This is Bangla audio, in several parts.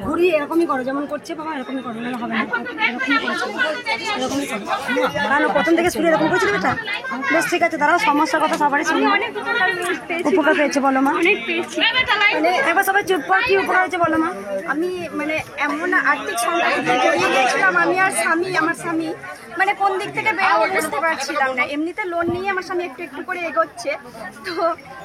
ঘুরি এরকমই করো, যেমন করছে বাবা এরকমই করো, নাহলে হবে না। এরকমই করছে, এরকমই করো। কারণ প্রথম থেকে শুরু এরকম করেছিল এটা। বেশ ঠিক আছে, দাঁড়াও, সমস্যার কথা সবারই শুনি। উপকার পেয়েছে বলো মা? অনেক পেয়েছি। এবার সবাই চুপ কর, কি উপকার হয়েছে বলো মা? আমি মানে এমন আর্থিক সংকটে জড়িয়ে গিয়েছিলাম, আমি আর আমার স্বামী মানে কোন দিক থেকে বেরোবো বুঝতে পারছিলাম না। এমনিতে লোন নিয়ে আমার স্বামী একটু একটু করে এগোচ্ছে, তো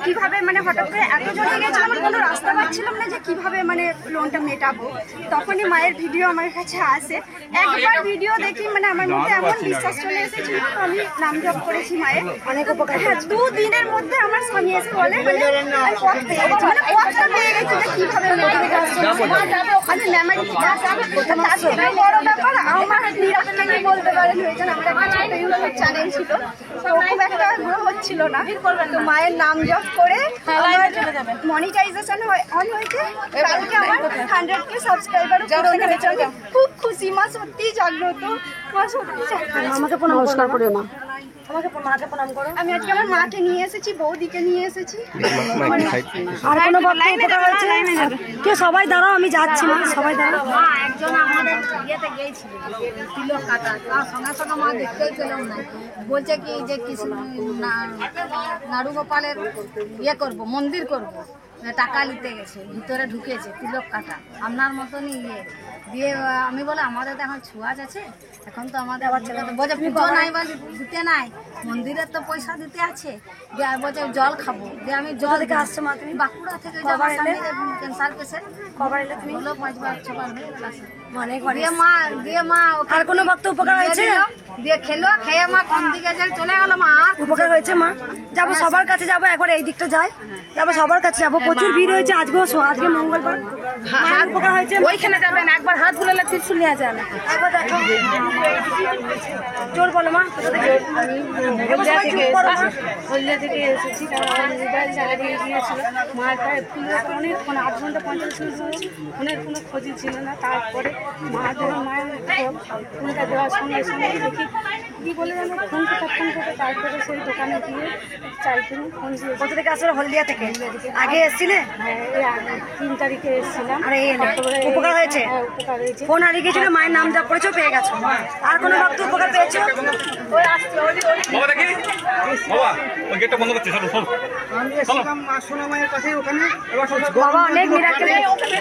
কিভাবে মানে হঠাৎ করে এত জড়িয়ে গেছিলাম, আমার কোনো রাস্তা পাচ্ছিলাম না যে কিভাবে মানে লোনটা মেটাবো। তখনই মায়ের ভিডিও আমার কাছে আসে, একবার ভিডিও দেখি মানে আমার মধ্যে এমন বিশ্বাস চলে এসেছিল, আমি নাম জপ করেছি মায়ের, অনেক উপকার। হ্যাঁ, 2 দিনের মধ্যে আমার স্বামী এসে বলে মানে আমি পথ পেয়ে গেছি, মানে পথটা পেয়ে গেছি যে কিভাবে আমি মেমারি তার বড় ব্যাপার আমার নিরাপত্তা বলতে পারেন হয়েছেন। আমার একটা ছোট ইউটিউব চ্যানেল ছিল, তো খুব একটা গ্রো হচ্ছিল না, তো মায়ের নাম জপ করে মনিটাইজেশন অন হয়েছে। কালকে আমার 100K সাবস্ক্রাইবার পূরণ হয়েছে, আমি খুব খুশি। মা সত্যি জাগ্রত, মা সত্যি জাগ্রত। আমাকে নমস্কার করে না, আমাকে মাকে প্রণাম করো। আমি আজকে আমার মাকে নিয়ে এসেছি, বৌদিকে নিয়ে এসেছি। আর কোনো ভক্ত উপকার হয়েছে? কেউ সবাই দাঁড়াও, আমি যাচ্ছি মা, সবাই দাঁড়াও। মা একজন আমাদের ইয়েতে গিয়েছিল তিলক কাটা, তার সঙ্গে সঙ্গে মা দেখতেই পেলাম না, বলছে কি যে কৃষ্ণ নাড়ু গোপালের ইয়ে করবো, মন্দির করবো, টাকা নিতে গেছে, ভিতরে ঢুকেছে তিলক কাটা আপনার মতনই ইয়ে দিয়ে। আমি বলে আমাদের তো এখন ছোঁয়াচ আছে, এখন তো আমাদের আবার ছেলে বলছে পুজো নাই বা দিতে নাই, মন্দিরের তো পয়সা দিতে আছে, দিয়ে আর বলছে জল খাবো, দিয়ে আমি জল থেকে আসছো মা তুমি? বাঁকুড়া থেকে ক্যান্সার পেশেন্ট। কবার এলে তুমি? হলো 5 বার 6 বার হয়ে গেল। মানে দিয়ে মা আর কোনো ভক্ত উপকার হয়েছে? দিয়ে খেলো, খেয়ে মা কোন দিকে যে চলে গেল। মা উপকার হয়েছে মা? যাবো সবার কাছে, যাবো একবার এই দিকটা যাই, যাবো সবার কাছে যাবো, প্রচুর ভিড় হয়েছে আজকেও, আজকে মঙ্গলবার। হাত উপকার হয়েছে, ওইখানে যাবেন, একবার হাত বুলালে ত্রিশূল নিয়ে যান। একবার দেখো, জোর বলো মা। হলদিয়া থেকে এসেছি, কারণ মোবাইল চালিয়ে গিয়েছিল, মার পায়ে ফুলের অনেকক্ষণ 8 ঘন্টা 45 মিনিট হয়েছে, ফোনের কোনো খোঁজই ছিল না। তারপরে মায়ের ফোনটা দেওয়ার সঙ্গে সঙ্গে দেখি কী বলে জানো, ফোন করতে তারপরে সেই দোকানে গিয়ে চাইতেন ফোন দিয়ে। কোথা থেকে আসলে? হলদিয়া থেকে। আগে এসছিলে? হ্যাঁ, এই 3 তারিখে এসেছিলাম। আরে উপকার হয়েছে? হ্যাঁ, উপকার হয়েছে। ফোন হারিয়ে গিয়েছিল, মায়ের নাম যা করেছো, পেয়ে গেছো। আর কোনো ভক্ত উপকার পেয়েছো? বাবা অনেক মিরাকেল।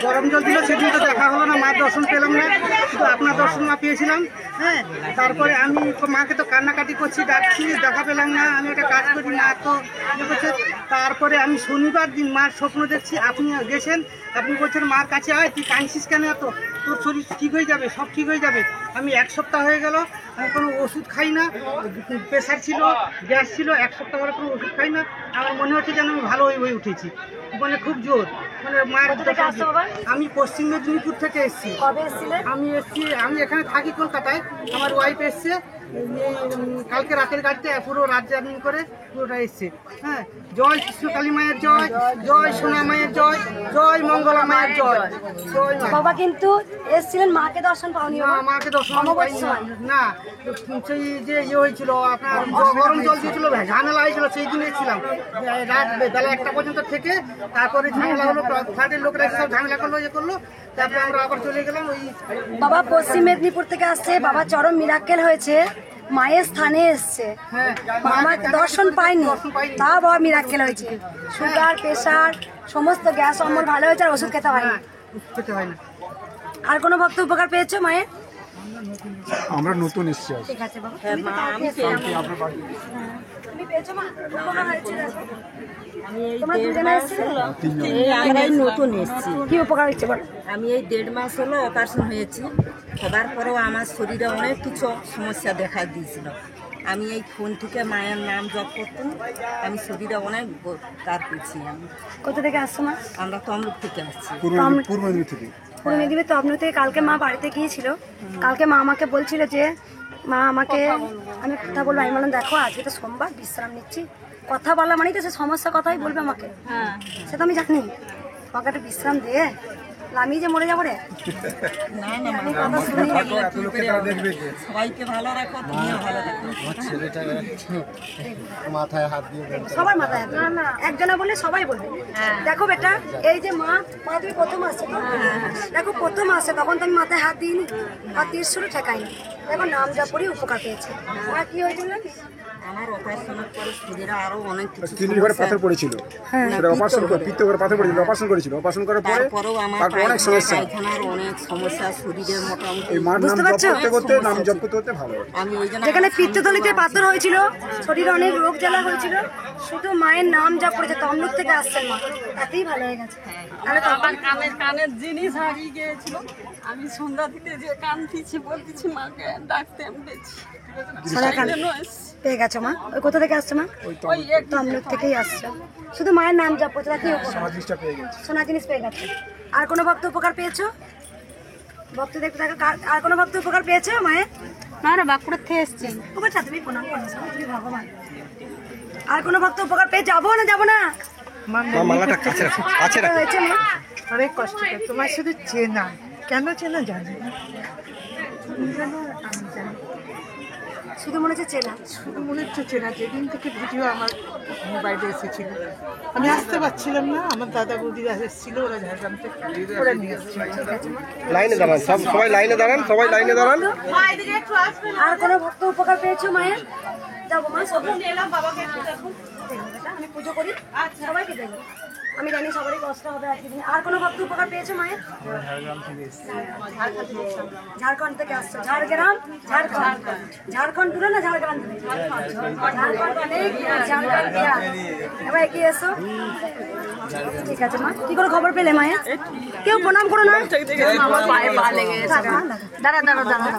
গরম জল দিল, সেদিন তো দেখা হলো না, মার দর্শন পেলাম না, শুধু আপনার দর্শন মা পেয়েছিলাম। হ্যাঁ, তারপরে আমি মাকে তো কান্নাকাটি করছি, ডাকছি, দেখা পেলাম না, আমি একটা কাজ করি না তো করছে। তারপরে আমি শনিবার দিন মার স্বপ্ন দেখছি, আপনি গেছেন, আপনি বলছেন মার কাছে আয়, তুই কাঁদছিস কেন এত, তোর শরীর ঠিক হয়ে যাবে, সব ঠিক হয়ে যাবে। আমি 1 সপ্তাহ হয়ে গেল, আমি কোনো ওষুধ খাই না, প্রেশার ছিল, গ্যাস ছিল, 1 সপ্তাহ ধরে কোনো ওষুধ খাই না। আমার মনে হচ্ছে যেন আমি ভালো হয়ে উঠেছি, মানে খুব জোর। মানে মায়ের আমি পশ্চিম মেদিনীপুর থেকে এসেছি। কবে এসেছিলে? আমি এখানে থাকি কলকাতায়, আমার ওয়াইফ এসছে কালকে রাতের গাড়িতে, পুরো রাত জার্নি করে পুরোটা এসছে। হ্যাঁ, জয় কৃষ্ণকালী মায়ের জয়, জয় সোনা মায়ের জয়, জয় মঙ্গলা মায়ের জয়। বাবা কিন্তু এসেছিলেন, মাকে দর্শন পাওনি? মাকে দর্শন না, সেই যে ইয়ে হয়েছিল আপনার গরম জল দিয়েছিল, ঝামেলা হয়েছিল, সেই দিন এসেছিলাম রাত বেলা 1টা পর্যন্ত থেকে। তারপরে ঝামেলা হলো, ফ্ল্যাটের লোকরা সব ঝামেলা করলো, ইয়ে করলো, তারপরে আমরা আবার চলে গেলাম। ওই বাবা পশ্চিম মেদিনীপুর থেকে আসছে, বাবা চরম মিরাক্কেল হয়েছে, মায়ের স্থানে এসছে, আমার দর্শন পাইনি, তা বাবা মিরাক্কেল হয়েছে। সুগার, প্রেশার, সমস্ত গ্যাস অম্বল ভালো হয়েছে, আর ওষুধ খেতে হয়নি। আর কোনো ভক্ত উপকার পেয়েছো মায়ের? আমরা নতুন এসেছি। ঠিক আছে বাবা, তুমি পেয়েছো মা? উপকার হয়েছে? আমরা নতুন এসেছি। কি উপকার হচ্ছে বলো? আমি এই 1.5 মাস হলো অপারেশন হয়েছি, হবার পরেও আমার শরীরে অনেক কিছু সমস্যা দেখা দিয়েছিল। আমি এই ফোন থেকে মায়ের নাম জপ করতাম, আমি শরীরে অনেক কার পেয়েছি। আমি কোথা থেকে আসছো মা? আমরা তমলুক থেকে আসছি। পূর্ব মেদিনীপুর থেকে। পূর্ব মেদিনীপুর তো আপনার থেকে। কালকে মা বাড়িতে গিয়েছিল, কালকে মা আমাকে বলছিল যে মা আমাকে, আমি কথা বলবো, আমি বললাম দেখো আজকে তো সোমবার, বিশ্রাম নিচ্ছি, কথা বলা মানেই তো সে সমস্যা কথাই বলবে আমাকে, সে তো আমি জানি, আমাকে একটা বিশ্রাম দিয়ে আমি যে মরে যাবো রে। না না মা, কথা শুনি। সবাইকে ভালো রাখো, তুমিও ভালো রাখো। মাথায় হাত দিয়ে সবার মাথায় হাত। একজনা বললে সবাই বলবে। দেখো বেটা, এই যে মা তুমি প্রথম আসছে তো? দেখো প্রথম আসছে তখন তো আমি মাথায় হাত দিইনি আর তীর ঠেকাইনি। দেখো নাম যা পড়ি উপকার পেয়েছে। আর কি হয়েছিল? আমার অপারেশনের পরে শরীরে আরো অনেক কিছু কিডনির ঘরে পাথর পড়েছিল, সেটা অপারেশন করে পিত্ত করে পাথর পড়েছিল, অপারেশন করেছিল। অপারেশন করার পরে তারপরেও আমার তারপর অনেক সমস্যা। পায়খানার অনেক সমস্যা, শরীরের মোটামুটি এই মার নাম বুঝতে জপ পারছো? করতে করতে নাম জপ করতে করতে ভালো। আমি ওই জন্য যেখানে পিত্তথলিতে পাথর হয়েছিল, শরীরে অনেক রোগ জ্বালা হয়েছিল, শুধু মায়ের নাম যা পড়েছে তমলুক থেকে আসছেন মা, তাতেই ভালো হয়ে গেছে। তাহলে তো আমার কানের জিনিস হারিয়ে গিয়েছিল। আমি সন্ধ্যা থেকে যে কানতেছি বলতেছি মাকে ডাকতে আমি পেয়েছি। পেয়ে গেছো মা? ওই কোথা থেকে আসছে মা? ওই একটু তমলুক থেকেই আসছে। শুধু মায়ের নাম যা পড়ছে তাতেই উপকার। জিনিসটা পেয়ে গেছে। সোনা জিনিস পেয়ে গেছে। আর কোনো ভক্ত উপকার পেয়েছো? ভক্ত দেখতে থাকা আর কোনো ভক্ত উপকার পেয়েছো মায়ের? না না, বাঁকুড়ার থেকে এসছি। উপকার তুমি প্রণাম করো, তুমি ভগবান। আর কোনো ভক্ত উপকার পেয়ে যাবো না যাবো না? মালাটা কাছে রাখো, কাছে রাখো। হয়েছে মা? অনেক কষ্ট করে তোমার শুধু চেনা, কেন চেনা জানি না, আমি জানি শুধু মনে হচ্ছে চেনা। শুধু মনে হচ্ছে চেনা। যেদিন থেকে ভিডিও আমার মোবাইলে এসেছিল আমি আসতে পারছিলাম না, আমার দাদা বৌদিরা এসেছিল, ওরা ঝাড়গ্রাম থেকে ওরা নিয়ে এসেছিল। লাইনে দাঁড়ান, সবাই লাইনে দাঁড়ান, সবাই লাইনে দাঁড়ান। আর কোনো ভক্ত উপকার পেয়েছো মায়ের? যাবো মা, সব আমি পুজো করি, সবাইকে দেবো। আমি জানি সবারই কষ্ট হবে আজকে দিনে। আর কোনো ভক্ত উপকার পেয়েছো মায়ের? ঝাড়খণ্ড থেকে আসছো। ঝাড়গ্রাম, ঝাড়খণ্ড। ঝাড়খণ্ড দূরে না ঝাড়গ্রাম দূরে? ঝাড়খণ্ড অনেক দূরে, ঝাড়গ্রাম বিহার। এবার এগিয়ে এসো। ঠিক আছে মা, কি করে খবর পেলে মায়ের? কেউ প্রণাম করো না? আমার পায়ে পা লেগে গেছে। দাঁড়া দাঁড়া দাঁড়া,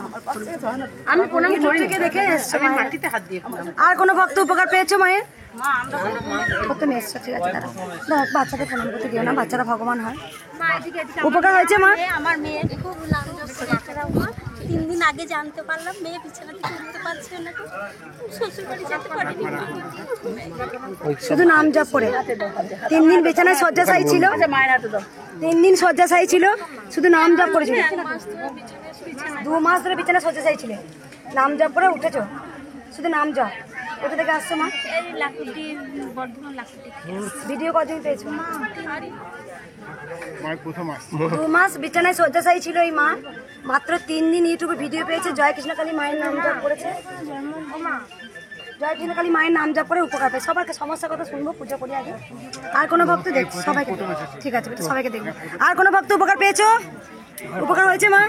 আমি প্রণাম থেকে দেখে এসছো মাটিতে হাত দিয়ে। আর কোনো ভক্ত উপকার পেয়েছো মায়ের? প্রথমে এসছো, ঠিক আছে দাঁড়া। বাচ্চাকে প্রণাম করতে দিও না, বাচ্চারা ভগবান হয়। উপকার হয়েছে মা? আমার মেয়ে খুব নাম জপছে 3 দিন আগে জানতে পারলাম। মেয়ে বিছানা থেকে উঠতে পারছে না, শ্বশুর বাড়ি যেতে পারিনি। শুধু নাম জপ করে 3 দিন বিছানায় শয্যাশায়ী ছিল। 3 দিন শয্যাশায়ী ছিল, শুধু নাম জপ করেছিল। 2 মাস ধরে বিছানায় শয্যাশায়ী ছিল, নাম জপ করে উঠেছো, শুধু নাম জপ। কোথা থেকে আসছো মা? এই লাকুটি, বর্ধমান লাকুটি। ভিডিও কদিন পেয়েছো? প্রথম আসছে 2 মাস বিছানায় শয্যাশায়ী ছিল এই মা, মাত্র 3 দিন ইউটিউবে ভিডিও পেয়েছে। জয় কৃষ্ণকালী মায়ের নাম জপ করেছে। জয় কৃষ্ণকালী মায়ের নাম জপ করে উপকার পেয়ে। সবাইকে সমস্যার কথা শুনবো, পুজো করি আগে। আর কোনো ভক্ত দেখছি? সবাইকে ঠিক আছে, সবাইকে দেখবো। আর কোনো ভক্ত উপকার পেয়েছো? উপকার হয়েছে মা?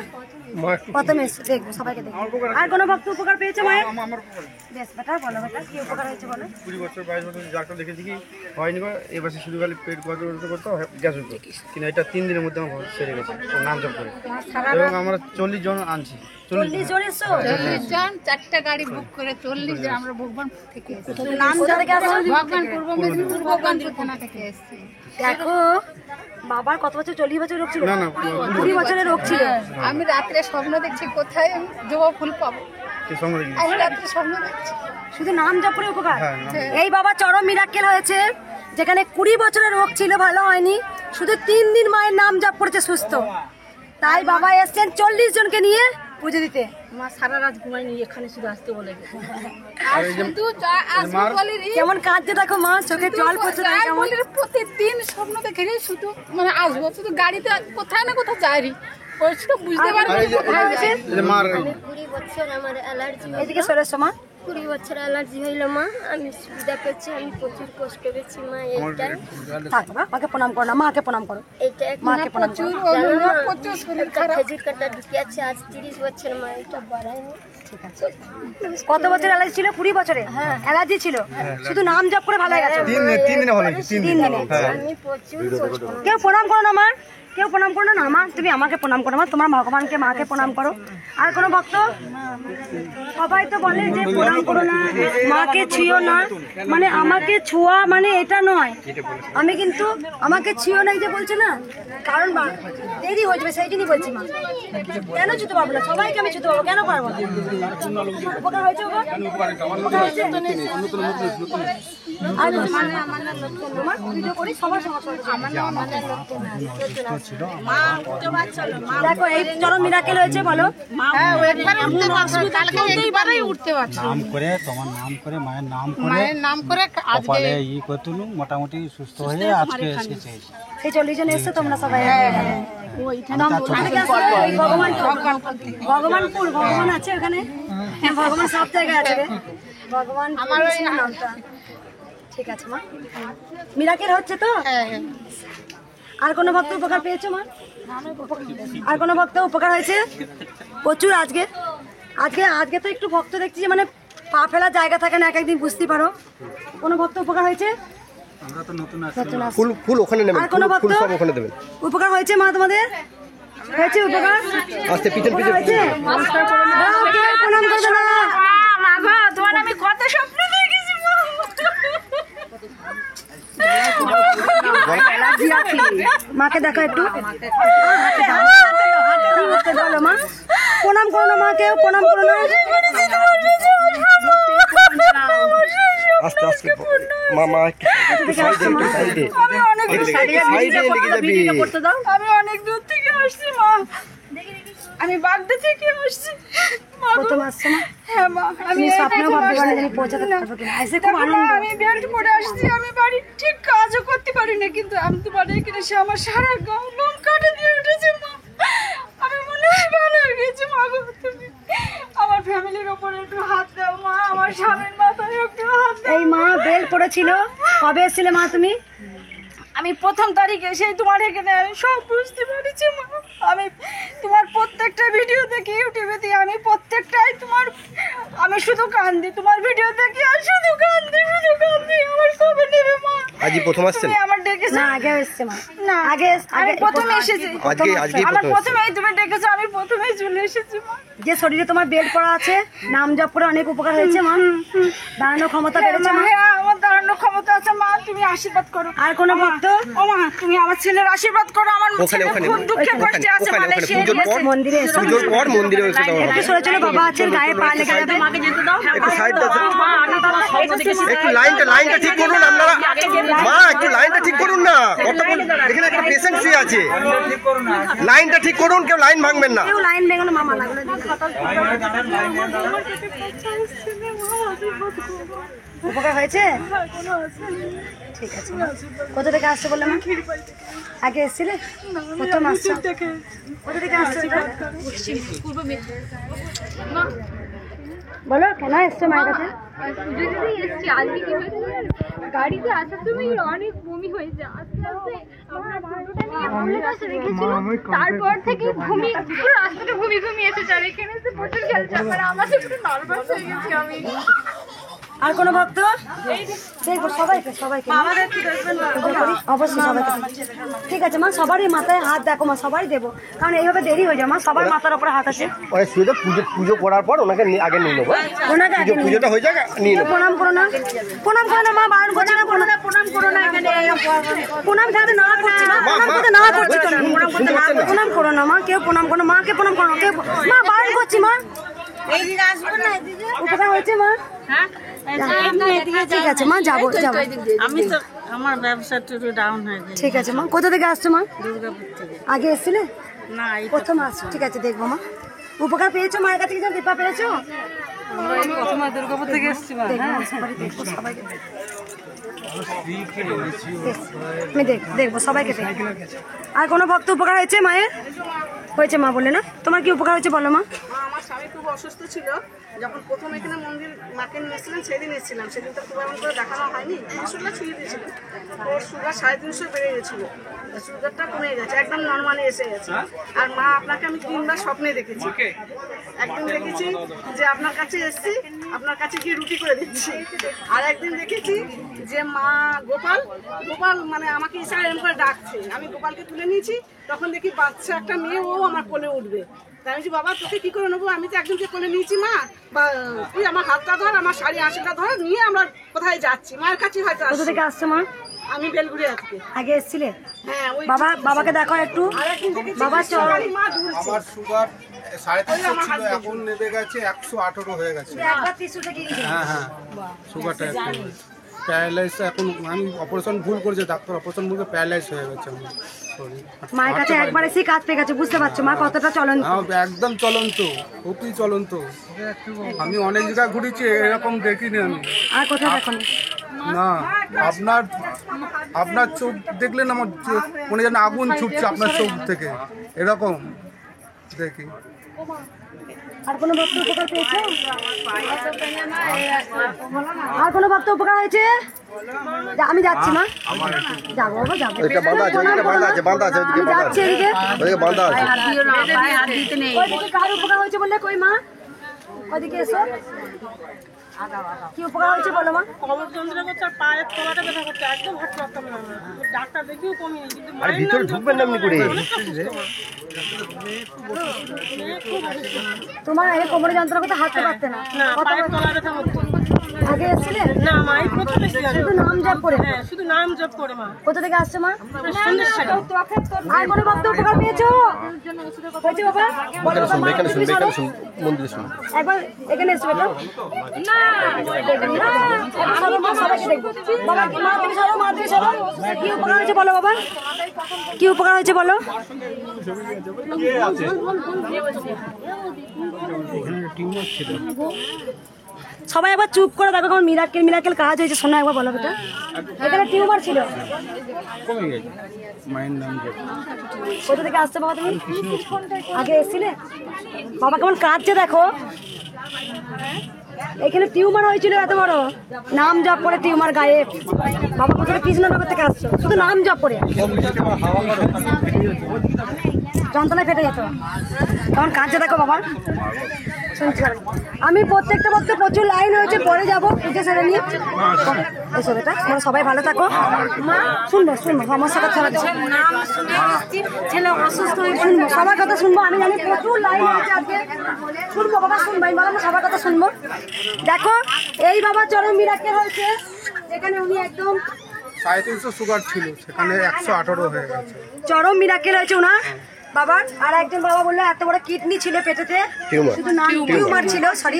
প্রথমে এসে দেখবো, সবাইকে দেখবো। আর কোনো ভক্ত উপকার পেয়েছে মায়ের? বেশ বেটা, বলো বেটা কি উপকার হয়েছে বলো। 20 বছর 22 বছর ডাক্তার দেখেছি কি হয়নি গো, এবার শুধু খালি পেট গজগজ করতে গ্যাস হতো, কিন্তু এটা 3 দিনের মধ্যে আমার সেরে গেছে নাম জপ করে। এবং আমরা 40 জন আনছি। 40 জন এসছো? 40 জন, 4টা গাড়ি বুক করে 40 জন আমরা ভগবান থেকে এসেছি। নাম জপ থেকে আসছো? ভগবান পূর্ব মেদিনীপুর ভগবানপুর থানা থেকে এসেছি। দেখো বাবার কত বছর? 40 বছর রোগ ছিল? না না 20 বছরের রোগ ছিল। আমি রাত্রে স্বপ্ন দেখছি কোথায় আমি জবা ফুল পাবো। সে সঙ্গে আমি রাত্রে স্বপ্ন দেখছি। শুধু নাম জপ করে উপকার। হ্যাঁ, এই বাবা চরম মিরাক্কেল হয়েছে। যেখানে 20 বছরের রোগ ছিল, ভালো হয়নি, শুধু 3 দিন মায়ের নাম জপ করেছে, সুস্থ। তাই বাবা এসছেন 40 জনকে নিয়ে পুজো দিতে। মা সারা রাত ঘুমাইনি, এখানে শুধু আসতে বলে গেছে। আর শুধু আসবো বলেনি, কেমন কাঁদছে দেখো মা, চোখে জল পড়ছে দেখো কেমন। প্রতিদিন স্বপ্ন দেখে শুধু মানে আসবো, শুধু গাড়িতে কোথায় না কোথায় যাই, ওই শুধু বুঝতে পারবো না কোথায় গেছে। মার 20 বছর আমার অ্যালার্জি। এদিকে সরে এসো মা। 20 বছর অ্যালার্জি হইলো মা, আমি সুবিধা পেয়েছি, আমি প্রচুর কষ্ট পেয়েছি মা। এইটাই থাক বাবা, মাকে প্রণাম করো না, মাকে প্রণাম করো। এটা মাকে প্রণাম করো। প্রচুর শরীর খারাপ। খেজুর কাটা ঢুকে আছে আজ 30 বছর মা, এটা বাড়ায়নি। কত বছর অ্যালার্জি ছিল? 20 বছরে অ্যালার্জি ছিল, শুধু নাম জপ করে ভালো হয়ে গেছে। 3 দিনে ভালো হয়েছে। 3 দিনে। আমি প্রচুর কষ্ট। কেউ প্রণাম করো না মা, কেউ প্রণাম করো না মা, তুমি আমাকে প্রণাম করো মা, তোমার ভগবানকে মাকে প্রণাম করো। আর কোনো ভক্ত? সবাই তো বলে যে প্রণাম করো না, মাকে ছুঁয়ো না, মানে আমাকে ছোঁয়া মানে এটা নয়। আমি কিন্তু আমাকে ছুঁয়ো না এই যে বলছে না, কারণ দেরি হয়ে যাবে সেই জন্যই বলছি মা। কেন ছুঁতে পারবো না? সবাইকে আমি ছুঁতে পারবো, কেন পারবো না? উপকার হয়েছে? উপকার হয়েছে? আর তোমার ভিডিও করি, সবার সমস্যা হচ্ছে। ছিল। দেখো এই চরম মিরাকেল হয়েছে, বলো। নাম করে তোমার নাম করে মায়ের নাম করে কপালে করতুলু, মোটামুটি সুস্থ হয়ে আজকে এসেছে। সেই 40 জন এসছে, তোমরা সবাই ভগবানপুর, ভগবান আছে ওখানে, ভগবান সব জায়গায় আছে রে, ভগবান আমার নামটা। ঠিক আছে মা, মিরাকেল হচ্ছে তো। আর কোনো ভক্ত উপকার পেয়েছো মা? আর কোনো ভক্ত উপকার হয়েছে? প্রচুর। আজকে আজকে আজকে তো একটু ভক্ত দেখছি যে মানে পা ফেলার জায়গা থাকে না, এক একদিন বুঝতে পারো। কোনো ভক্ত উপকার হয়েছে? আমরা তো নতুন ফুল ওখানে নেবেন, আর কোনো ভক্ত ফুল সব ওখানে দেবেন। উপকার হয়েছে মা তোমাদের? হয়েছে উপকার? আস্তে পিছন পিছন হয়েছে? প্রণাম করবে না? মা গো, তোমার আমি কত স্বপ্ন দেখেছি মা। মাকে দেখো একটু, বলো মা। প্রণাম করো না মা, কেউ প্রণাম করো না। আস্তে আস্তে মামা আমি অনেক দূর থেকে আসছি মা, আমি বাগদা থেকে আসছি। প্রথম আসছে না? হ্যাঁ মা, আমি স্বপ্নেও ভাবতে পারি আমি পৌঁছাতে পারবো কিনা। এসে খুব আনন্দ। আমি বেল্ট পরে আসছি, আমি বাড়ি ঠিক কাজও করতে পারি না, কিন্তু আমি তো বাড়ি এখানে এসে আমার সারা গাঁ লোম কাটা দিয়ে উঠেছে মা। আমি মনে হয় ভালো হয়ে গেছি মা গো। তুমি আমার ফ্যামিলির ওপরে একটু হাত দাও মা, আমার স্বামীর মাথায় একটু হাত দাও। এই মা বেল পড়েছিল, কবে এসেছিলে মা তুমি? আমি 1ম তারিখে সেই তোমার এখানে আমি সব বুঝতে পেরেছি মা। আমি তোমার প্রত্যেকটা ভিডিও দেখি ইউটিউবে দিয়ে, আমি প্রত্যেকটাই তোমার, আমি শুধু কান্দি তোমার ভিডিও দেখি, আর শুধু কান্দি আমার সবে নেবে মা। আজই প্রথম আসছেন? তুমি আমার ডেকেছো না, আগে এসেছে মা। না, আগে আমি প্রথমে এসেছি। আজকেই আমার প্রথম প্রথমেই তুমি ডেকেছো, আমি প্রথমেই চলে এসেছি মা। যে শরীরে তোমার বেল পড়া আছে, নাম জপ করে অনেক উপকার হয়েছে মা। দাঁড়ানোর ক্ষমতা বেড়েছে মা। হ্যাঁ, আমার দাঁড়ানোর ক্ষমতা আছে মা, তুমি আশীর্বাদ করো। আর কোনো ভক্ত? ও মা, তুমি আমার ছেলের আশীর্বাদ করো। আমার ছেলে খুব দুঃখে কষ্টে আছে মালয়েশিয়া গিয়েছে। মন্দিরে এসো, পুজোর পর মন্দিরে এসে দাও। একটু সরে চলে, বাবা আছে, গায়ে পা লেগে যাবে। একটু সাইডটা একটু লাইনটা ঠিক করুন আপনারা। মা একটু লাইনটা ঠিক করুন না, এখানে একটা পেশেন্ট শুয়ে আছে, লাইনটা ঠিক করুন, কেউ লাইন ভাঙবেন না। কেউ লাইন ভেঙো না মামা, লাগলে উপকার হয়েছে? ঠিক আছে। কোথা থেকে আসছে বললাম? আগে এসেছিলে? প্রথম আসছে? কোথা থেকে আসছে? বলো কেন এসছো মায়ের কাছে? গাড়িতে আসার সময় অনেক বমি হয়েছে, আস্তে আস্তে আমরা ভালোটা নিয়ে বোনের কাছে রেখেছিল, তারপর থেকে পুরো রাস্তাটা ঘুমিয়ে এসেছে, আর এখানে এসে প্রচুর খেলছে, আর আমাদের একটু নার্ভাস হয়ে গেছি আমি। আর কোনো ভক্ত? দেখবো সবাইকে অবশ্যই সবাইকে। ঠিক আছে মা, সবারই মাথায় হাত দেখো মা, সবাই দেবো, কারণ এইভাবে দেরি হয়ে যায় মা, সবার মাথার উপরে হাত আছে। পুজো করার পর ওনাকে আগে নিয়ে নেবো, ওনাকে আগে নিয়ে পুজোটা হয়ে যাক নিয়ে নেবো। প্রণাম করো না, প্রণাম করো না মা, বারণ করছি না, প্রণাম করো না। এখানে প্রণাম করতে না করছি না, প্রণাম করতে না করছি তো, প্রণাম করো না মা, কেউ প্রণাম করো, মাকে প্রণাম করো, কেউ মা বারণ করছি মা। উপকার হয়েছে মা? ঠিক আছে মা, যাবো। আমি তো আমার ব্যবসা একটু ডাউন হয়ে গেছে। ঠিক আছে মা, কোথা থেকে আসছো মা? দুর্গাপুর থেকে। আগে এসেছিলে? না, প্রথম আসছো। ঠিক আছে, দেখবো মা। উপকার পেয়েছো মায়ের কাছে? কিছু দীপা পেয়েছো? প্রথমে দুর্গাপুর থেকে এসেছি মা। সবাইকে আমি দেখবো সবাইকে। আর কোনো ভক্ত উপকার হয়েছে মায়ের? হয়েছে মা, বলে না? তোমার কি উপকার হয়েছে বলো মা? আমার স্বামী খুব অসুস্থ ছিল, যখন প্রথম এখানে মন্দির মাকে নিয়ে এসেছিলেন সেদিন এসেছিলাম, সেদিন তো খুব এমন করে দেখানো হয়নি, সুগার ছুঁয়ে দিয়েছিল, ওর সুগার 350 বেড়ে গেছিলো, সুগারটা কমে গেছে, একদম নর্মালি এসে গেছে। আর মা আপনাকে আমি 3বার স্বপ্নে দেখেছি। একদিন দেখেছি যে আপনার কাছে এসেছি, আপনার কাছে গিয়ে রুটি করে দিচ্ছি, আর একদিন দেখেছি যে মা গোপাল মানে আমাকে ইশারা এরকম করে ডাকছে, আমি গোপালকে তুলে নিয়েছি, তখন দেখি বাচ্চা একটা মেয়ে, ও আমার কোলে উঠবে। তাই আমি বাবা তোকে কি করে নেবো, আমি তো একজনকে কোলে নিয়েছি মা, বা তুই আমার হাতটা ধর, আমার শাড়ি আঁচলটা ধর, নিয়ে আমরা কোথায় যাচ্ছি, মায়ের কাছে হয়তো। কোথা থেকে আসছো মা? আমি বেলগুড়িয়া থেকে। আগে এসেছিলে? হ্যাঁ। বাবাকে দেখো একটু, বাবা চল। আমার সুগার 350 ছিল, এখন নেমে গেছে 118 হয়ে গেছে। একবার 30 থেকে গিয়ে। হ্যাঁ, সুগারটা একটু প্যারালাইজ, এখন আমি অপারেশন ভুল করেছি, ডাক্তার অপারেশন ভুল করে প্যারালাইজ হয়ে গেছে আমার শরীর। মায়ের কাছে একবার এসে কাজ পেয়ে গেছে, বুঝতে পারছো মা কতটা চলন্ত। একদম চলন্ত, খুবই চলন্ত। আমি অনেক জায়গায় ঘুরেছি, এরকম দেখিনি আমি। আর কোথায় দেখো না, আপনার চোখ দেখলেন আমার মনে যেন আগুন ছুটছে আপনার চোখ থেকে, এরকম দেখি। আর কোনো ভক্ত উপকার পেয়েছে? আর কোনো ভক্ত উপকার হয়েছে? আমি যাচ্ছি মা, যাবো বাবা, যাবো। আমি যাচ্ছি এদিকে। ওইদিকে কার উপকার হয়েছে বললে? কই মা, ওইদিকে এসো। কি উপকার হয়েছে বলো মা? কমর যন্ত্রণা করছে আর পায়ের তলাটা ব্যথা করছে, একদম হাঁটতে পারতাম না। ডাক্তার দেখিও কমিনি, কিন্তু আরে ভিতরে ঢুকবেন না এমনি করে। তোমার এই কোমরে যন্ত্রণা করতে হাঁটতে পারতে না? পায়ের তলা ব্যথা করতো। আগে এসেছিলে? না মা, এই প্রথম এসেছিলাম। শুধু নাম জপ করে? হ্যাঁ, শুধু নাম জপ করে মা। কোথা থেকে আসছো মা? সন্দেশখালী। আর কোনো ভক্ত উপকার পেয়েছো? হয়েছে বাবা? মন্দিরে শুনুন একবার এখানে এসো বেটা। না সবাইকে দেখবো বাবা। মা তুমি সরো, মা তুমি সরো। কি উপকার হয়েছে বলো বাবা, কি উপকার হয়েছে বলো? সবাই একবার চুপ করে দেখো, কেমন মিরাকেল মিরাকেল কাজ হয়েছে। শোনো একবার বলো বেটা। এখানে টিউমার ছিল, কমে গেছে। মায়ের নাম কোথা থেকে আসছে বাবা তুমি? আগে এসেছিলে? বাবা কেমন কাঁদছে দেখো। এখানে টিউমার হয়েছিল এত বড়, নাম জপ করে টিউমার গায়েব। বাবা কোথায় কৃষ্ণনগর থেকে আসছো, শুধু নাম জপ করে যন্ত্রণায় ফেটে যেত। কেমন কাঁদছে দেখো বাবা, শুনছি। আমি প্রত্যেকটা বছর প্রচুর লাইন হয়েছে, পরে যাবো পুজো সেরে নিয়ে। এসো বেটা, তোমরা সবাই ভালো থাকো। শুনবো শুনবো, সমস্যা কথা ছেলে অসুস্থ হয়ে শুনবো, সবার কথা শুনবো। আমি জানি প্রচুর লাইন হয়েছে আজকে, শুনবো বাবা, শুনবো। আমি বললাম সবার কথা শুনবো। দেখো এই বাবা চরম মিরাকেল হয়েছে, এখানে উনি একদম 350 সুগার ছিল, সেখানে 118 হয়ে গেছে। চরম মিরাকেল হয়েছে ওনার বাবার। আর একজন বাবা বললো এত বড় কিডনি ছিল পেটেতে, শুধু নাম টিউমার ছিল, সরি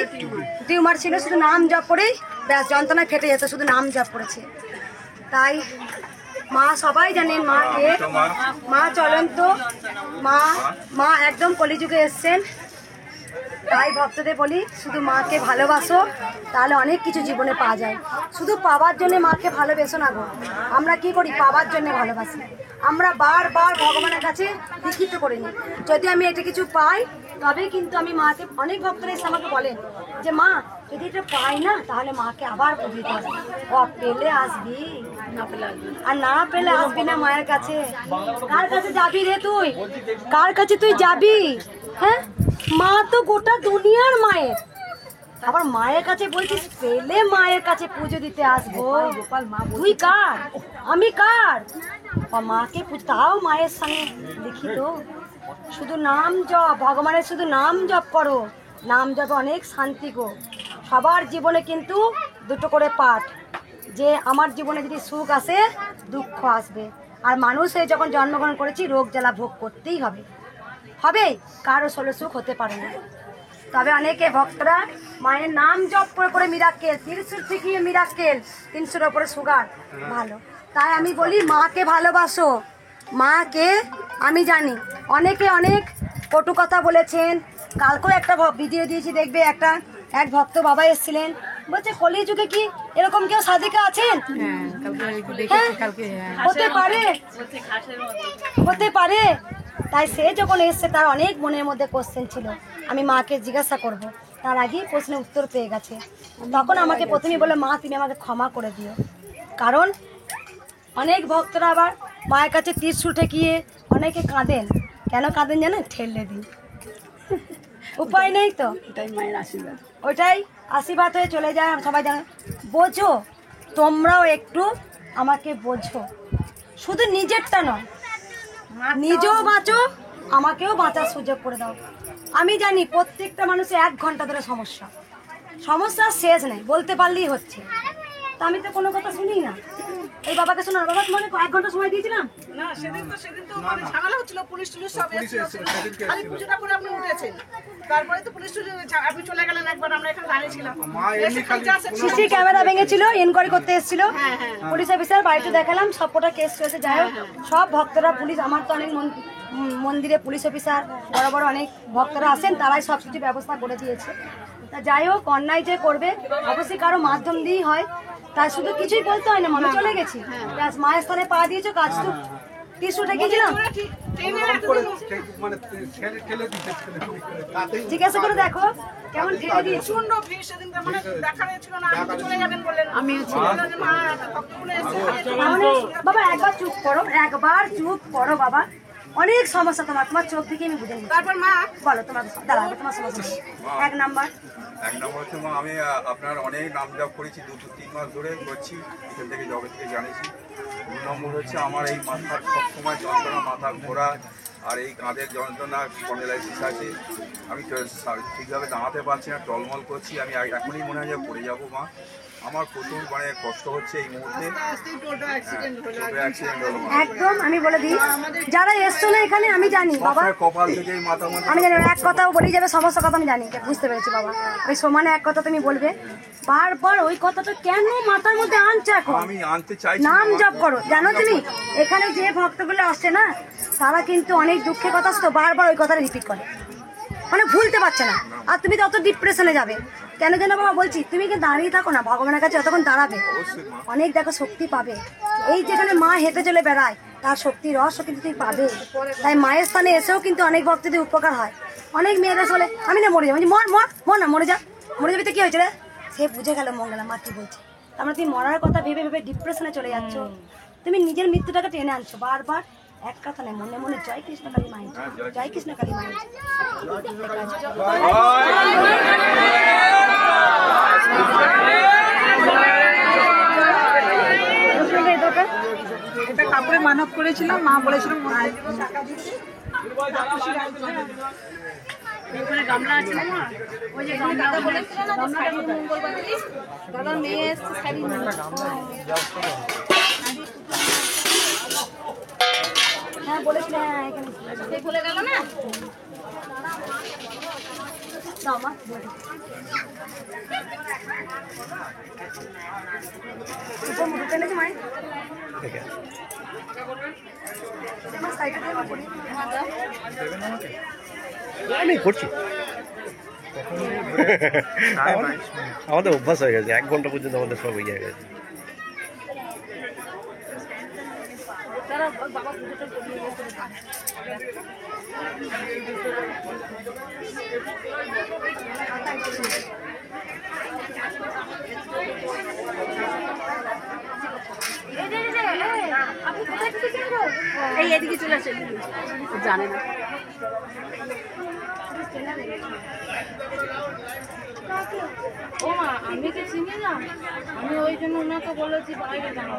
টিউমার ছিল, শুধু নাম জপ করেই ব্যাস যন্ত্রণায় ফেটে যেত, শুধু নাম জপ করেছে। তাই মা সবাই জানেন মাকে, মা চলন্ত, মা একদম কলিযুগে এসছেন। তাই ভক্তদের বলি শুধু মাকে ভালোবাসো, তাহলে অনেক কিছু জীবনে পাওয়া যায়। শুধু পাওয়ার জন্য মাকে ভালোবেসো না গো। আমরা কি করি? পাওয়ার জন্য ভালোবাসি। আমরা বারবার ভগবানের কাছে লিখিত করে নিই, যদি আমি এটা কিছু পাই তবেই কিন্তু আমি মাকে। অনেক ভক্তরা এসে আমাকে বলেন যে মা যদি এটা পাই না তাহলে মাকে আবার পুজো দিতে হবে। পেলে আসবি, আর না পেলে আসবি না মায়ের কাছে। কার কাছে যাবি রে তুই? কার কাছে তুই যাবি? হ্যাঁ, মা তো গোটা দুনিয়ার মায়ের। আবার মায়ের কাছে বলছিস পেলে মায়ের কাছে পুজো দিতে আসবো। তুই কার? আমি কার? মাকে তাও মায়ের সঙ্গে লিখিত। শুধু নাম জপ, ভগবানের শুধু নাম জপ করো। নাম জপে অনেক শান্তি গো। সবার জীবনে কিন্তু দুটো করে পাঠ, যে আমার জীবনে যদি সুখ আসে দুঃখ আসবে। আর মানুষ হয়ে যখন জন্মগ্রহণ করেছি রোগ জ্বালা ভোগ করতেই হবে, কারো ষোলো সুখ হতে পারে না। তবে অনেকে ভক্তরা মায়ের নাম জপ করে করে মিরাক্কেল, 300 থেকে মিরাক্কেল, 300-এর উপরে সুগার, ভালো। তাই আমি বলি মাকে ভালোবাসো। মাকে আমি জানি অনেকে অনেক কটু কথা বলেছেন। কালকেও একটা ভিডিও দিয়েছি, দেখবে এক ভক্ত বাবা এসেছিলেন, বলছে কলিযুগে কি এরকম কেউ সাধিকা আছেন? হতে পারে, হতে পারে। তাই সে যখন এসছে তার অনেক মনের মধ্যে কোশ্চেন ছিল, আমি মাকে জিজ্ঞাসা করব। তার আগেই প্রশ্নের উত্তর পেয়ে গেছে। তখন আমাকে প্রথমেই বলে মা তুমি আমাকে ক্ষমা করে দিও। কারণ অনেক ভক্তরা আবার মায়ের কাছে ত্রিশূল ঠেকিয়ে অনেকে কাঁদেন। কেন কাঁদেন জানেন? ঠেললে দিন, উপায় নেই তো, ওটাই মায়ের আশীর্বাদ, ওইটাই আশীর্বাদ হয়ে চলে যায়। সবাই জানে, বোঝো তোমরাও একটু আমাকে বোঝো, শুধু নিজেরটা নয়, নিজেও বাঁচো, আমাকেও বাঁচার সুযোগ করে দাও। আমি জানি প্রত্যেকটা মানুষের 1 ঘন্টা ধরে সমস্যা শেষ নেই, বলতে পারলেই হচ্ছে। তা আমি তো কোনো কথা শুনি না, এই বাবাকে শোনো, বাবা তোমাকে 1 ঘন্টা সময় দিয়েছিলাম। না সেদিন তো মানে ঝামেলা হচ্ছিল, পুলিশ সব এসেছিল, খালি পুজোটা করে আপনি উঠেছেন, তারপরে তো পুলিশ আপনি চলে গেলেন একবার, আমরা এখানে দাঁড়িয়েছিলাম। সিসি ক্যামেরা ভেঙেছিল, এনকোয়ারি করতে এসেছিল পুলিশ অফিসার, বাড়িতে দেখালাম সবকটা কেস হয়েছে। যাই হোক সব ভক্তরা, পুলিশ আমার তো অনেক মন্দিরে পুলিশ অফিসার বড় বড় অনেক ভক্তরা আসেন, তারাই সব কিছু ব্যবস্থা করে দিয়েছে। তা যাই হোক, অন্যায় যে করবে অবশ্যই কারো মাধ্যম দিয়েই হয়, তাই শুধু কিছুই বলতে হয় না, আমি চলে গেছি, মায়ের স্থানে পা দিয়েছো, কাজ তো টিস্যুটা গিয়েছিলাম, জিজ্ঞাসা করে দেখো কেমন ঠেকে দিয়েছি। বাবা একবার চুপ করো, একবার চুপ করো বাবা, অনেক সমস্যা তোমার চোখ থেকে আমি বুঝে নিই। তারপর মা বলো তোমার দাঁড়া, তোমার সমস্যা 1 নাম্বার হচ্ছে মা, আমি আপনার অনেক নাম জপ করেছি, 2-3 মাস ধরে করছি, এখান থেকে জবে থেকে জানিয়েছি। 2 নম্বর হচ্ছে আমার এই মাথার সবসময় যন্ত্রণা, মাথা ঘোরা আর এই কাঁধের যন্ত্রণা, স্পন্ডাইলাইটিস আছে, আমি ঠিকভাবে দাঁড়াতে পারছি না, টলমল করছি, আমি এখনই মনে হয় যে পড়ে যাবো মা, আমার প্রচুর মানে কষ্ট হচ্ছে এই মুহূর্তে। একদম আমি বলে দিই, যারা এসছো না এখানে আমি জানি বাবা, কপাল থেকে মাথা আমি জানি এক কথাও বলে যাবে, সমস্ত কথা আমি জানি, বুঝতে পেরেছি বাবা। ওই সমানে এক কথা তুমি বলবে, বারবার ওই কথাটা কেন মাথার মধ্যে আনছো? এখন আমি আনতে চাই, নাম জপ করো। জানো তুমি এখানে যে ভক্তগুলো আসছে না, তারা কিন্তু অনেক দুঃখের কথা তো বারবার ওই কথাটা রিপিট করে, মানে ভুলতে পারছে না। আর তুমি তো অত ডিপ্রেশনে যাবে কেন যেন বাবা বলছি, তুমি কি দাঁড়িয়ে থাকো না, ভগবানের কাছে যতক্ষণ দাঁড়াবে অনেক দেখো শক্তি পাবে। এই যেখানে মা হেঁটে চলে বেড়ায়, তার শক্তির রহস্য কিন্তু তুমি পাবে। তাই মায়ের স্থানে এসেও কিন্তু অনেক ভক্তদের উপকার হয়। অনেক মেয়েরা চলে আমি না মরে যাবো, মর না, মরে যাবি তো কি হয়েছে রে, সে বুঝে গেল মঙ্গলা মা কি বলছে। তার মানে তুমি মরার কথা ভেবে ভেবে ডিপ্রেশনে চলে যাচ্ছ, তুমি নিজের মৃত্যুটাকে টেনে আনছো বারবার। এক কথা নেই, মনে মনে জয় কৃষ্ণ কালী মায়ের, জয় কৃষ্ণ কালী মায়ের। এটা কাপড়ে মানত করেছিলাম, মা বলেছিল গামলা আছে না, ওই যে দাদা বলেছিল না মঙ্গলবার দাদার মেয়ে এসছে শাড়ি বলেছিল, এখানে ভুলে গেল না। আমি করছি, আমাদের অভ্যাস হয়ে গেছে, 1 ঘন্টা পর্যন্ত আমাদের সব ইয়ে হয়ে গেছে। এই এদিকে চলে আসে, জানে না ও মা, আমি কি চিনি না, আমি ওই জন্য ওনাকে বলেছি বাইরে জানো।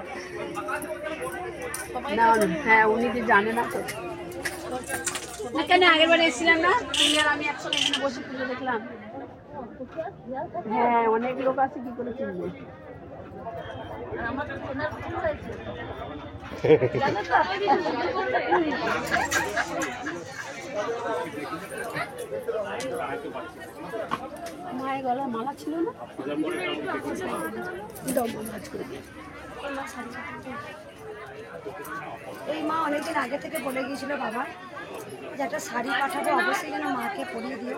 হ্যাঁ উনি কি জানে না তো, এখানে আগের বারে এসেছিলাম না, তুমি আর আমি একসঙ্গে এখানে বসে পুজো দেখলাম। হ্যাঁ অনেক লোক আছে, কি করে চিনবে। আমার মায়ের গলায় মালা ছিল না, এই মা অনেকদিন আগে থেকে বলে গিয়েছিল বাবা যে একটা শাড়ি পাঠাবো, অবশ্যই যেন মাকে পরিয়ে দিয়ে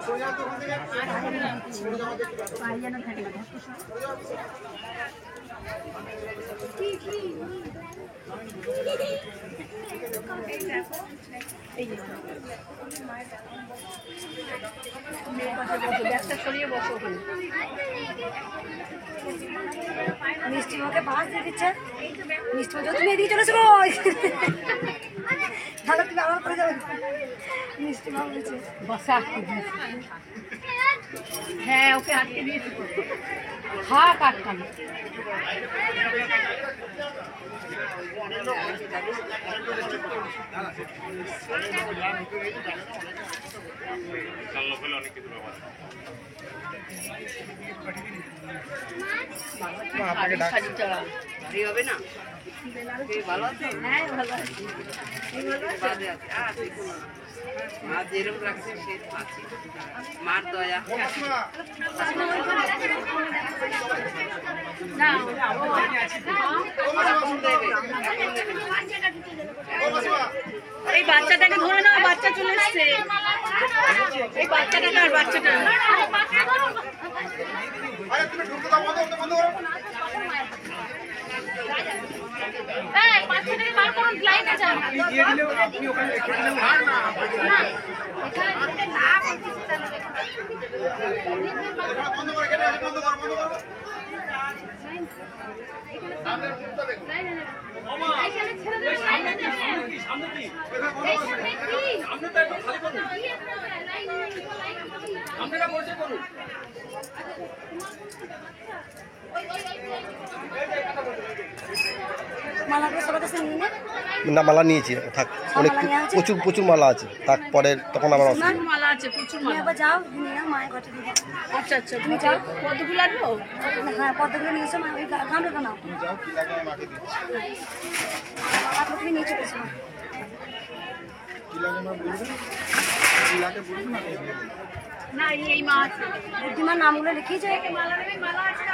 যেন থাকে না। মিষ্টি মাকে বাস দিয়ে দিচ্ছে, মিষ্টি মা তুমি এদিকে চলেছো, তাহলে তুমি আবার করে যাবে। মিষ্টি মা বলছে বসা, হ্যাঁ ওকে আটকে দিয়েছি, হাত আটকানো। অনেক কিছু আপনাকে ডাক হবে না ভালো আছে? হ্যাঁ ভালো আছে। মা যেরকম রাখছে সে আছে, মার দয়া। এই বাচ্চাটাকে ধরে নাও, বাচ্চা চলে এসছে। এই বাচ্চাটা আর বাচ্চাটা না মালা নিয়েছি, থাক অনেক প্রচুর প্রচুর মালা আছে, থাক পরে তখন আবার মালা আছে, প্রচুর মালা। যাও মায়ের ঘরে দিয়ে দাও। আচ্ছা আচ্ছা, তুমি যাও। কতগুলো লাগবে? হ্যাঁ পদ্মগুলো নিয়েছো মা, ওই গামলাটা নাও। তুমি নিয়ে চলেছো না, এই মাছ বুদ্ধিমার নামগুলো লিখিয়েছে। মালা নেবে, মালা আছে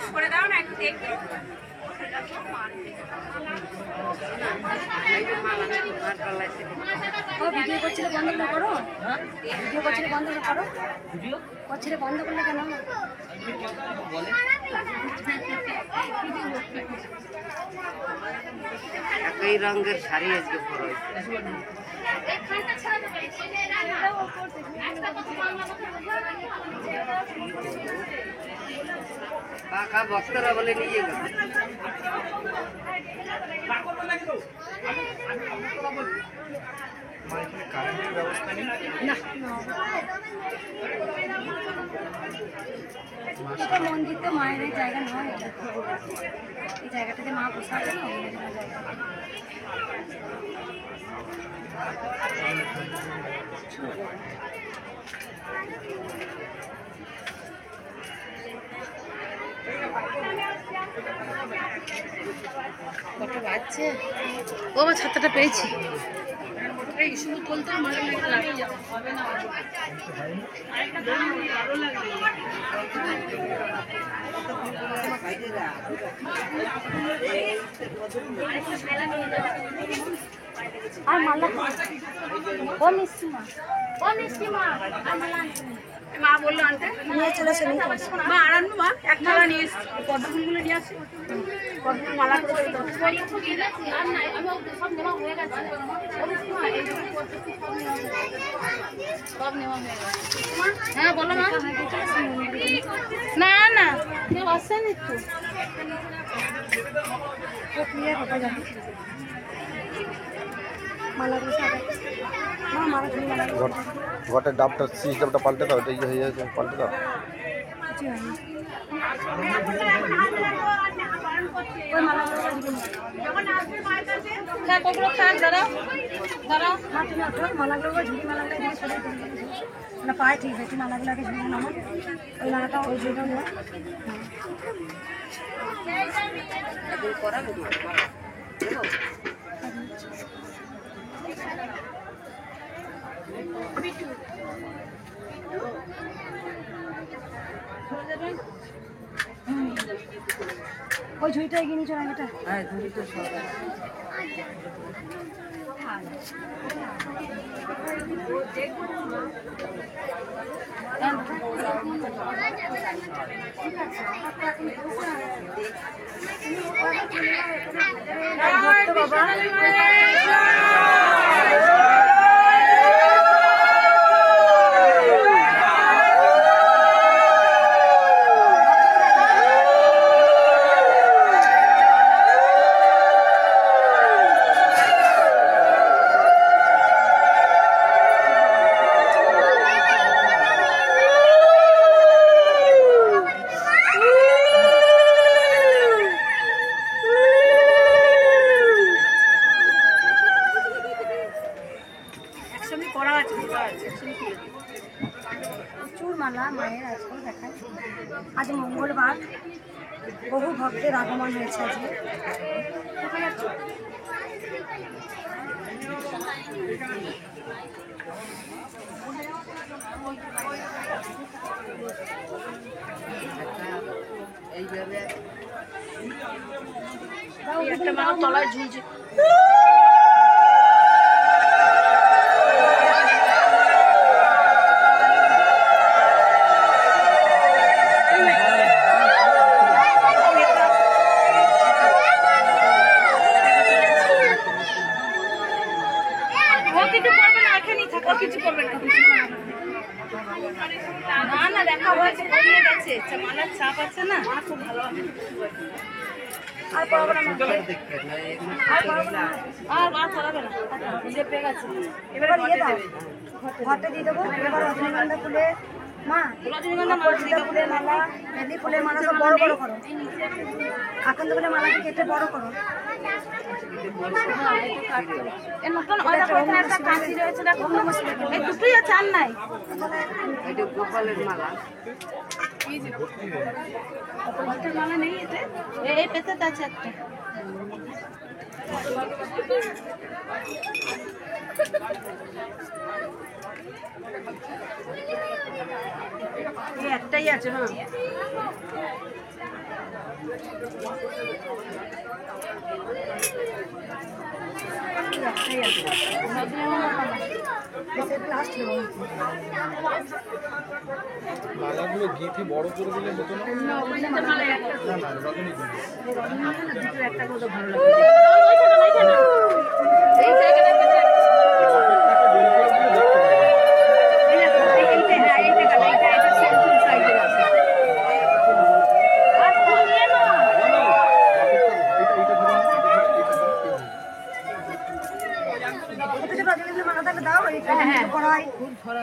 সরে দাও না একটু দেখি। ভিডিও করছিলে বন্ধ না করো, ভিডিও করছিলে বন্ধ না করো, করছিলে বন্ধ করলে কেন? একই রঙের শাড়ি আজকে পরে কাকা বক্তারা বলে নিয়ে গেল। এটা মন্দির তো মায়ের জায়গা নয়, এটা এই জায়গাটাতে মা বসে আছে না, অন্য জায়গা। কত বাজছে? ও আমার ছাতাটা পেয়েছি। এই শুধু বলতে আমার লাগে যাবে, হবে না ভালো লাগে। আর মালা ও মিষ্টিমা, ও মিষ্টিমা আর মালা মা বললো আনতে, নিয়ে চলেছে। মা আর আনবো, মা এক মালা নিয়ে এসছি, পদ্মফুলগুলো নিয়ে আসি, পদ্মফুল মালা করে হ্যাঁ বলো মা। না না কেউ আসেনি তো। ঘটের ডাবটা সিস্টেমটা পাল্টে দাও, এটা ইয়ে হয়ে যাচ্ছে, পাল্টে দাও। ওগুলো থাক, দাঁড়াও দাঁড়াও। মালাগুলো ঝুড়ি মালাগুলো দিয়ে সরে না পায়ে ঠিক আছে, মালাগুলোকে ঝুড়ি নামা, ওই মালাটা ওই ঝুড়িটা নেওয়া। ওই ঝুড়িটা এগিয়ে নিয়ে চলে এটা। হ্যাঁ ঝুড়িটা সব আজ মঙ্গলবার, বহু ভক্তের আগমন হয়েছে আজকে। একটা মানুষ তলায় ঝুলছে। কিছু করবে না, না দেখা হয়েছে, কমিয়ে গেছে, মালার চাপ আছে না, খুব ভালো। আর পড়াবো না, আর পড়াবে না, যে পেয়ে গেছে। এবার ইয়ে দাও, ঘরটা দিয়ে দেবো। এবার রজনীগন্ধা ফুলে মা, রজনীগন্ধা ফুলের মালা, মেহেন্দি ফুলের মালা সব বড় বড় করো। আকন্দ ফুলের মালাকে কেটে বড় করো। নতুন একটা কাঁচি রয়েছে, দেখো এই দুটোই আছে, আর নাই। গোপালের মালা, গোপালের মালা নেই এতে, এই পেতে আছে একটা। একটাই আছে না, মালাগুলো গিয়ে বড় করে দিলে হতো না? একটা করে ভালো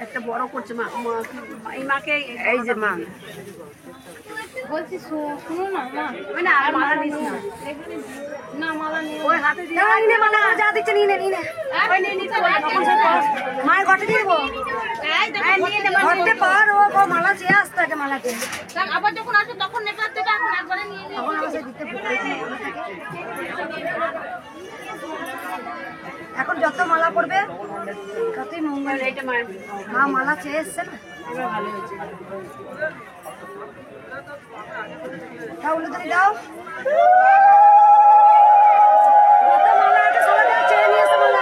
একটা বড় করছে মা, এই মাকে, এই যে মা বলছি, শুনো না মা, মানে আর মালা নিস না, না মালা নিয়ে ওই হাতে দিয়ে নিয়ে মালা যা দিচ্ছে নিয়ে নে, নিয়ে নে। মায়ের ঘটে দিয়ে দেবো, ঘরতে পার ও মালা চেয়ে আসতে আগে মালাকে। আবার যখন আসবে তখন নেকড়ার থেকে এখন একবারে নিয়ে নিয়ে তখন আমাকে দিতে এখন যত মালা পড়বে ততই মঙ্গল। মা মালা চেয়ে এসছে না, এবার ভালো হয়েছে। তাহলে তুমি দাও, মালা একটা সবাই চেয়ে নিয়ে এসে মালা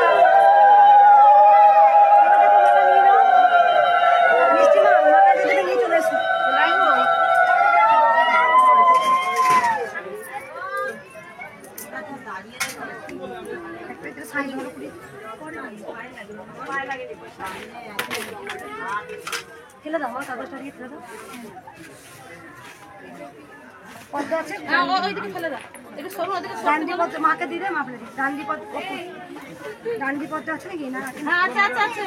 মিষ্টি মা, মালা দিয়ে নিয়ে চলে এসো। ফেলে দাও, আমার কাগজটা দিয়ে ফেলে দাও। পদ্মা আছে, ওইদিকে ফেলে দাও, এটা সরু, ওদিকে ডান্ডি পদ্মা মাকে দিয়ে দে, মা ফেলে দিই। ডান্ডি পদ্মা, ডান্ডি পদ্মা আছে নাকি? না হ্যাঁ আছে আছে আছে।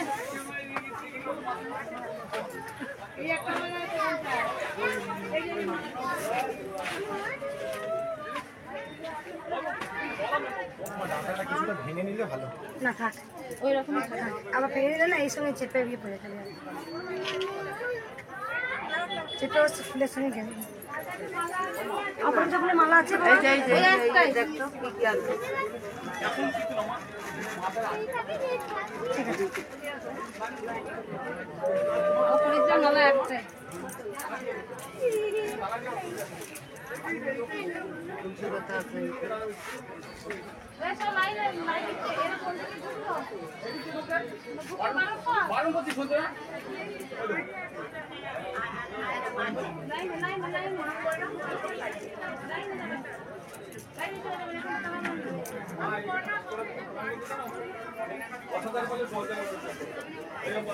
ভেঙে নিলে ভালো না, থাক ওই রকম থাক। আবার ফেলে দিলে না এই সঙ্গে চেপে গিয়ে পড়ে যাবে, চেপে ফুলের সঙ্গে গেলে। আপনার যখন মালা আছে ঠিক আছে, মালা একটা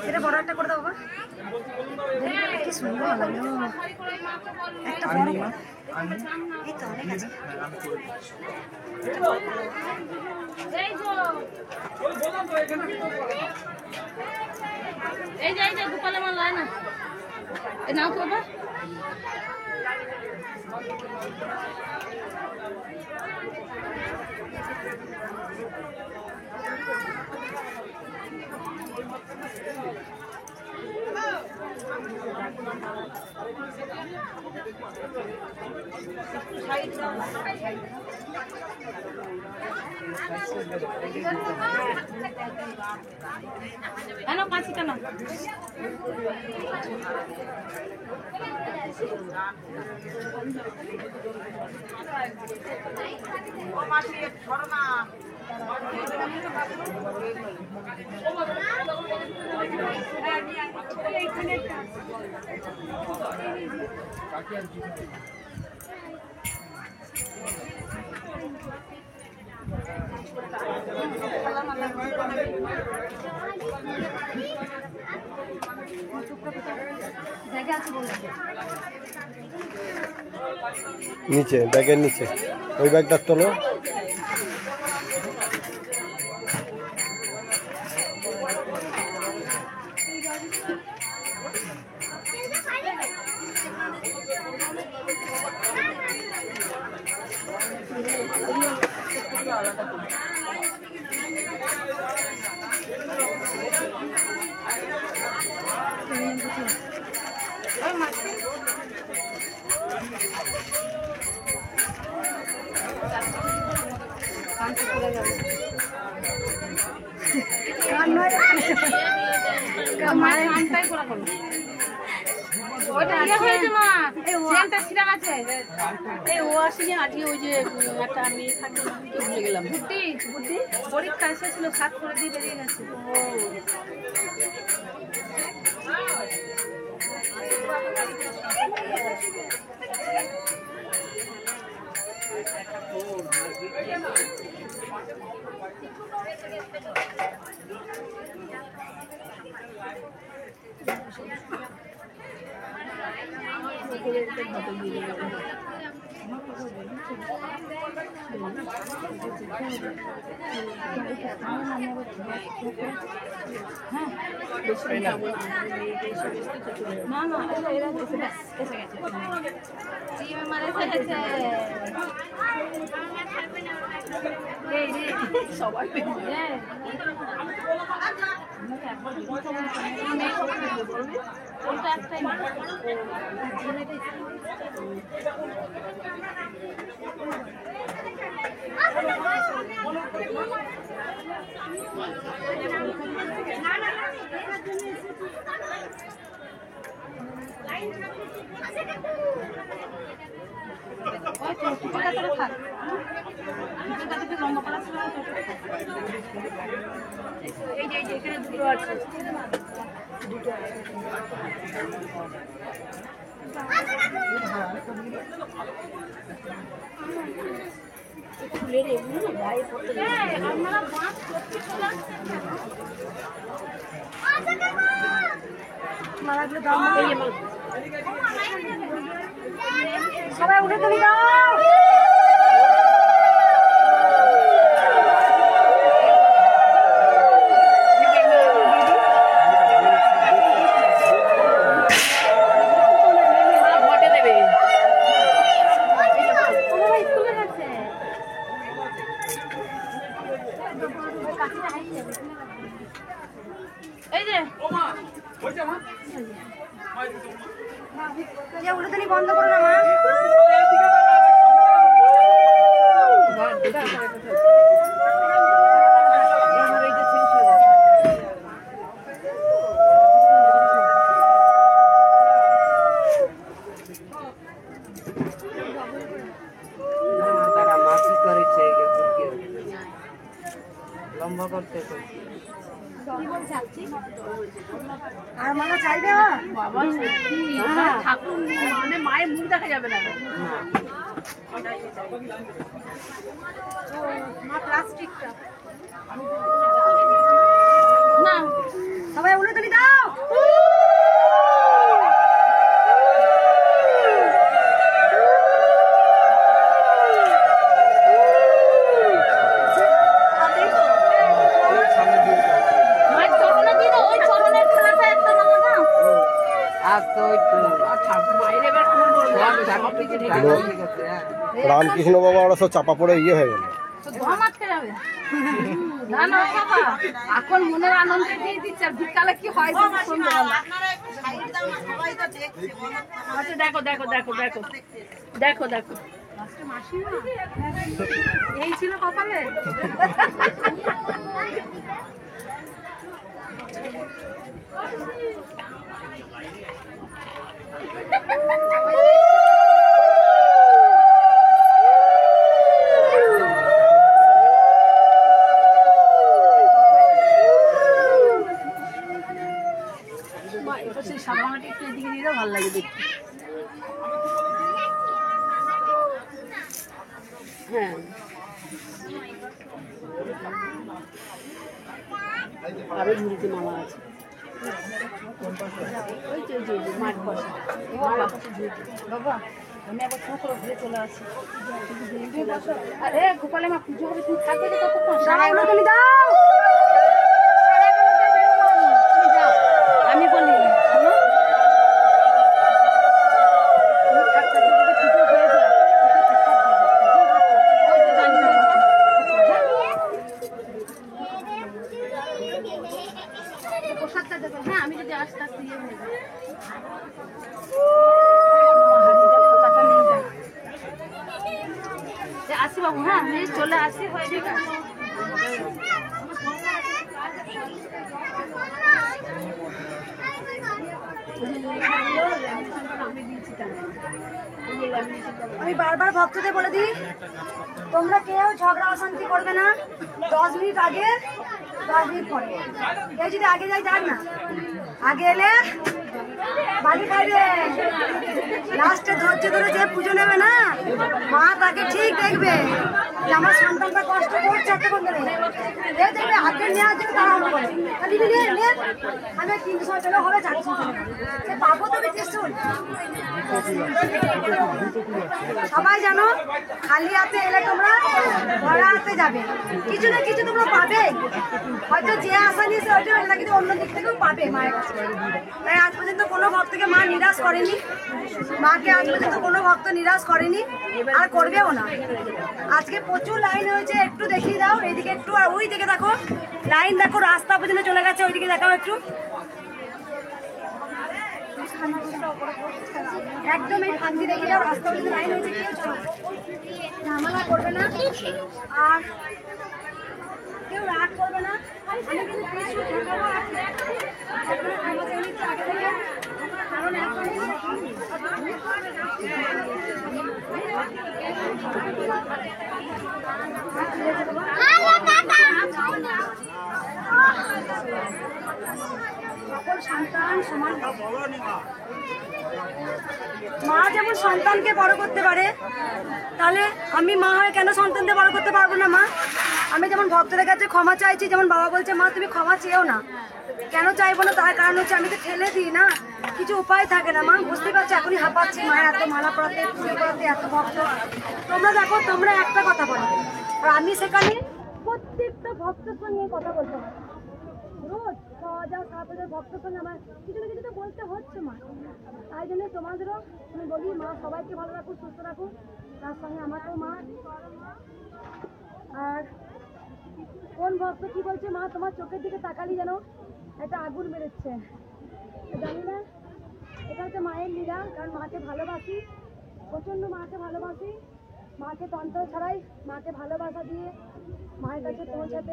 এটা বড় একটা করে দাও বাবা, কি সুন্দর লাগলো। একটা বড় এই তো অনেক আছে। এই যে গোপালের মালা না, এই নাও তো বাবা। কেন কাঁচি কেন নিচে ব্যাগের নিচে ওই ব্যাগটা তোলো। পরীক্ষা এসেছিল 7 করে দিয়ে বেরিয়ে গেছে। সবাই উঠে তুমি দাও। উঠে বন্ধ করো না মা। লম্বা করতে আর মালা চাইবে বাবা ঠাকুর মানে মায়ের মুখ দেখা যাবে না। মা প্লাস্টিকটা না সবাই উঠে তুমি দাও। রামকৃষ্ণ বাবা ওরা সব চাপা পড়ে ইয়ে হয়ে গেল। এখন মনের আনন্দে দিয়ে দিচ্ছে, আর বিকালে কি হয় আচ্ছা দেখো দেখো দেখো দেখো দেখো দেখো এই ছিল কপালে। সাবানটা একটু এদিকে দিলে ভালো লাগে দেখতে। হ্যাঁ আরো ঝুড়িতে মালা আছে। ওই যে মাঠ বসে বাবা, আমি আবার ছোট ঘুরে চলে আসি। আরে গোপালে মা পুজো হবে, তুমি থাকবে যে কতক্ষণ? সারাগুলো তুমি দাও। আমি বলি শোনো, প্রসাদটা দেবো। হ্যাঁ আমি যদি আস্তে আস্তে ইয়ে হয়ে যাই। আসি বাবু, হ্যাঁ আমি চলে আসি, হয়ে যাবে। আমি বারবার ভক্তদের বলে দিই, তোমরা কেউ ঝগড়া অশান্তি করবে না। 10 মিনিট আগে 10 মিনিট পরে কেউ যদি আগে যাই যাক না, আগে এলে বাড়ি খাইবে। লাস্টে ধৈর্য ধরে যে পুজো নেবে না, মা তাকে ঠিক দেখবে যে আমার সন্তানটা কষ্ট করছে এতক্ষণ ধরে। দেখবে আগে নেওয়ার জন্য তাড়াহুড়ো করে, আমি 3 সময় চলে হবে, 4 সময় চলে হবে, সে পাবো তবে চেষ্টা। সবাই জানো, খালি হাতে এলে তোমরা ভরা হাতে যাবে, কিছু না কিছু তোমরা পাবে। হয়তো যে আশা নিয়েছে ওইটা হবে না, কিন্তু অন্য দিক থেকেও পাবে মায়ের কাছে। তাই আজ পর্যন্ত কোনো ভক্তকে মা নিরাশ করেনি, মাকে আজ পর্যন্ত কোনো ভক্ত নিরাশ করেনি, আর করবেও না। আজকে প্রচুর লাইন হয়েছে, একটু দেখিয়ে দাও এইদিকে একটু, আর ওই দিকে দেখো লাইন, দেখো রাস্তা পর্যন্ত চলে গেছে, ওইদিকে দেখাও একটু। একদম এই ফান্দি দেখে যাও, রাস্তা পর্যন্ত লাইন হয়েছে, কেউ চলো ঝামেলা করবে না, আর কেউ রাগ করবে না। আমি কিন্তু কিছু ঠেকাবো আছে, আমাদের একটু আগে থেকে, কারণ এখন সকল সন্তান সমান। মা যেমন সন্তানকে বড় করতে পারে, তাহলে আমি মা হয়ে কেন সন্তানকে বড় করতে পারবো না? মা, আমি যেমন ভক্তদের কাছে ক্ষমা চাইছি, যেমন বাবা বলছে মা তুমি ক্ষমা চেয়েও না, কেন চাইবো না? তার কারণ হচ্ছে আমি তো ঠেলে দিই না, কিছু উপায় থাকে না। মা বুঝতে পারছি এখনই হাঁপাচ্ছি, মায়ের এত মালা পড়াতে, পুজো করাতে, এত ভক্ত। তোমরা দেখো, তোমরা একটা কথা বলো, আর আমি সেখানে প্রত্যেকটা ভক্তের সঙ্গে কথা বলতে হয়। রোজ 6,000-7,000 ভক্তের সঙ্গে আমার কিছু না কিছু তো বলতে হচ্ছে মা। তাই জন্য তোমাদেরও আমি বলি, মা সবাইকে ভালো রাখুন, সুস্থ রাখুন, তার সঙ্গে আমাকেও মা। আর কোন ভক্ত কি বলছে, মা তোমার চোখের দিকে তাকালি যেন একটা আগুন বেরোচ্ছে, জানি না। এটা হচ্ছে মায়ের লীলা, কারণ মাকে ভালোবাসি, প্রচণ্ড মাকে ভালোবাসি। মাকে তন্ত্র ছাড়াই মাকে ভালোবাসা দিয়ে মায়ের কাছে পৌঁছাতে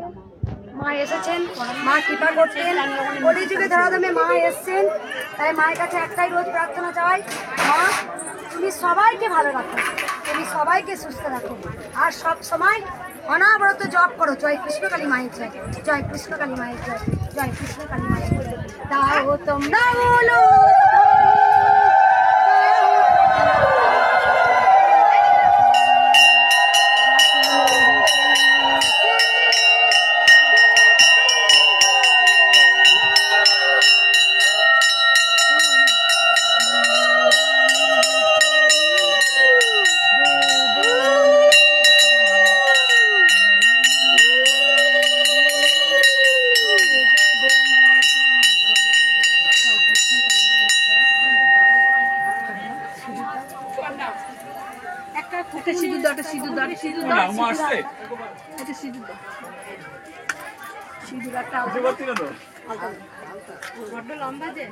মা এসেছেন, মা কৃপা করতেন, কলিযুগে ধরাধামে মা এসছেন। তাই মায়ের কাছে একটাই রোজ প্রার্থনা চাই, মা তুমি সবাইকে ভালো রাখো, তুমি সবাইকে সুস্থ রাখো, আর সব সময় অনাবরত জপ করো জয় কৃষ্ণকালী মায়ের জয়, জয় কৃষ্ণকালী মায়ের জয়, জয় কৃষ্ণকালী মায়ের জয়। তাও তোমরা বলো লম্বা যে